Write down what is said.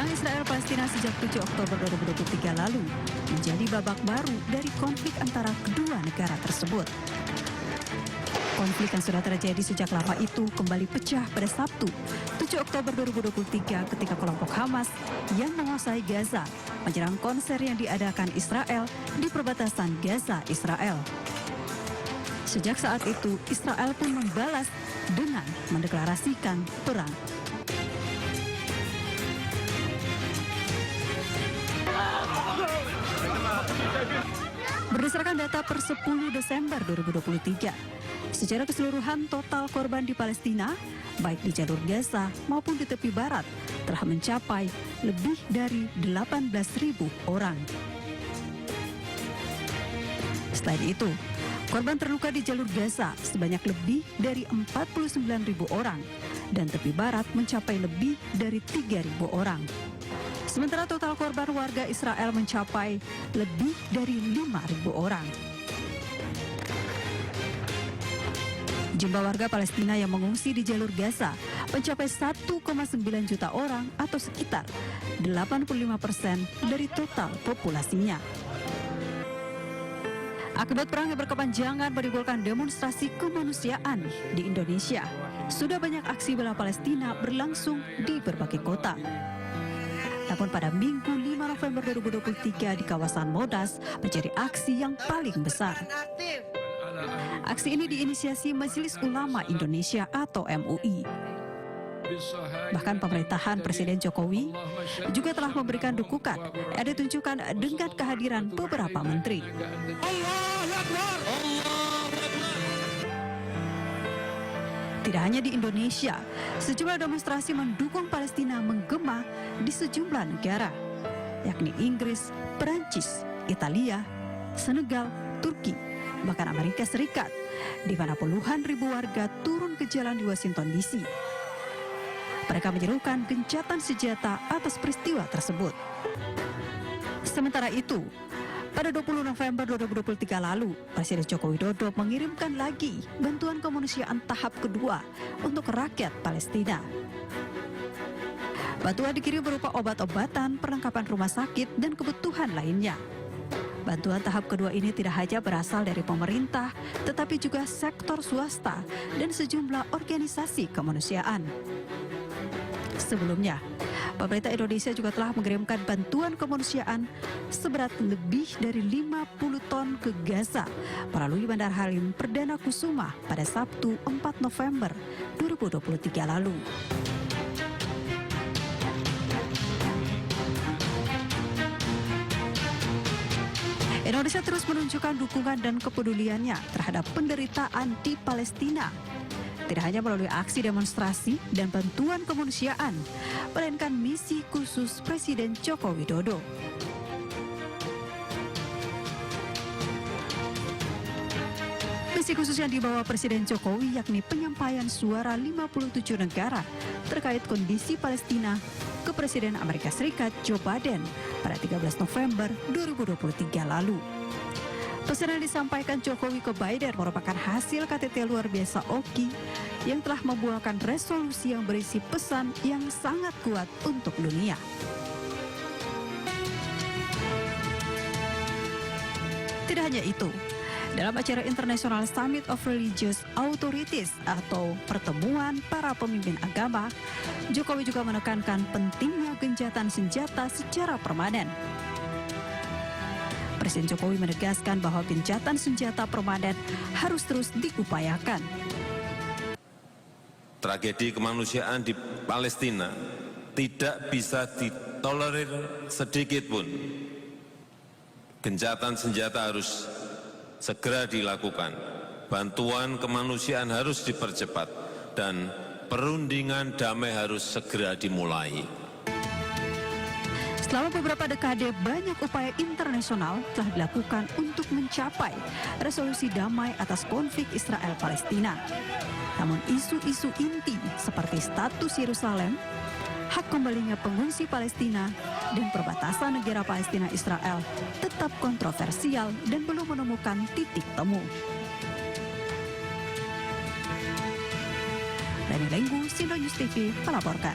Perang Israel-Palestina sejak 7 Oktober 2023 lalu menjadi babak baru dari konflik antara kedua negara tersebut. Konflik yang sudah terjadi sejak lama itu kembali pecah pada Sabtu, 7 Oktober 2023 ketika kelompok Hamas yang menguasai Gaza menyerang konser yang diadakan Israel di perbatasan Gaza-Israel. Sejak saat itu, Israel pun membalas dengan mendeklarasikan perang. Berdasarkan data per 10 Desember 2023, secara keseluruhan total korban di Palestina, baik di jalur Gaza maupun di tepi barat, telah mencapai lebih dari 18.000 orang. Selain itu, korban terluka di jalur Gaza sebanyak lebih dari 49.000 orang dan tepi barat mencapai lebih dari 3.000 orang. Sementara total korban warga Israel mencapai lebih dari 5.000 orang. Jumlah warga Palestina yang mengungsi di jalur Gaza mencapai 1,9 juta orang atau sekitar 85% dari total populasinya. Akibat perang yang berkepanjangan menimbulkan demonstrasi kemanusiaan di Indonesia, sudah banyak aksi bela Palestina berlangsung di berbagai kota. Namun pada Minggu 5 November 2023 di kawasan Modas menjadi aksi yang paling besar. Aksi ini diinisiasi Majelis Ulama Indonesia atau MUI. Bahkan pemerintahan Presiden Jokowi juga telah memberikan dukungan yang ditunjukkan dengan kehadiran beberapa menteri. Tidak hanya di Indonesia, sejumlah demonstrasi mendukung Palestina menggema di sejumlah negara, yakni Inggris, Perancis, Italia, Senegal, Turki, bahkan Amerika Serikat, di mana puluhan ribu warga turun ke jalan di Washington DC. Mereka menyerukan gencatan senjata atas peristiwa tersebut. Sementara itu, pada 20 November 2023 lalu, Presiden Joko Widodo mengirimkan lagi bantuan kemanusiaan tahap kedua untuk rakyat Palestina. Bantuan dikirim berupa obat-obatan, perlengkapan rumah sakit, dan kebutuhan lainnya. Bantuan tahap kedua ini tidak hanya berasal dari pemerintah, tetapi juga sektor swasta dan sejumlah organisasi kemanusiaan. Sebelumnya, pemerintah Indonesia juga telah mengirimkan bantuan kemanusiaan seberat lebih dari 50 ton ke Gaza melalui Bandara Halim Perdana Kusuma pada Sabtu 4 November 2023 lalu. Indonesia terus menunjukkan dukungan dan kepeduliannya terhadap penderitaan di Palestina. Tidak hanya melalui aksi demonstrasi dan bantuan kemanusiaan, melainkan misi khusus Presiden Joko Widodo. Misi khusus yang dibawa Presiden Jokowi yakni penyampaian suara 57 negara terkait kondisi Palestina ke Presiden Amerika Serikat Joe Biden pada 13 November 2023 lalu. Pesan yang disampaikan Jokowi ke Biden merupakan hasil KTT luar biasa OKI yang telah membuahkan resolusi yang berisi pesan yang sangat kuat untuk dunia. Tidak hanya itu, dalam acara International Summit of Religious Authorities atau pertemuan para pemimpin agama, Jokowi juga menekankan pentingnya gencatan senjata secara permanen. Presiden Jokowi menegaskan bahwa gencatan senjata permanen harus terus diupayakan. Tragedi kemanusiaan di Palestina tidak bisa ditolerir sedikit pun. Gencatan senjata harus segera dilakukan. Bantuan kemanusiaan harus dipercepat dan perundingan damai harus segera dimulai. Selama beberapa dekade, banyak upaya internasional telah dilakukan untuk mencapai resolusi damai atas konflik Israel-Palestina. Namun isu-isu inti seperti status Yerusalem, hak kembalinya pengungsi Palestina, dan perbatasan negara Palestina-Israel tetap kontroversial dan belum menemukan titik temu. Dari Lenggu, Sindo News TV melaporkan.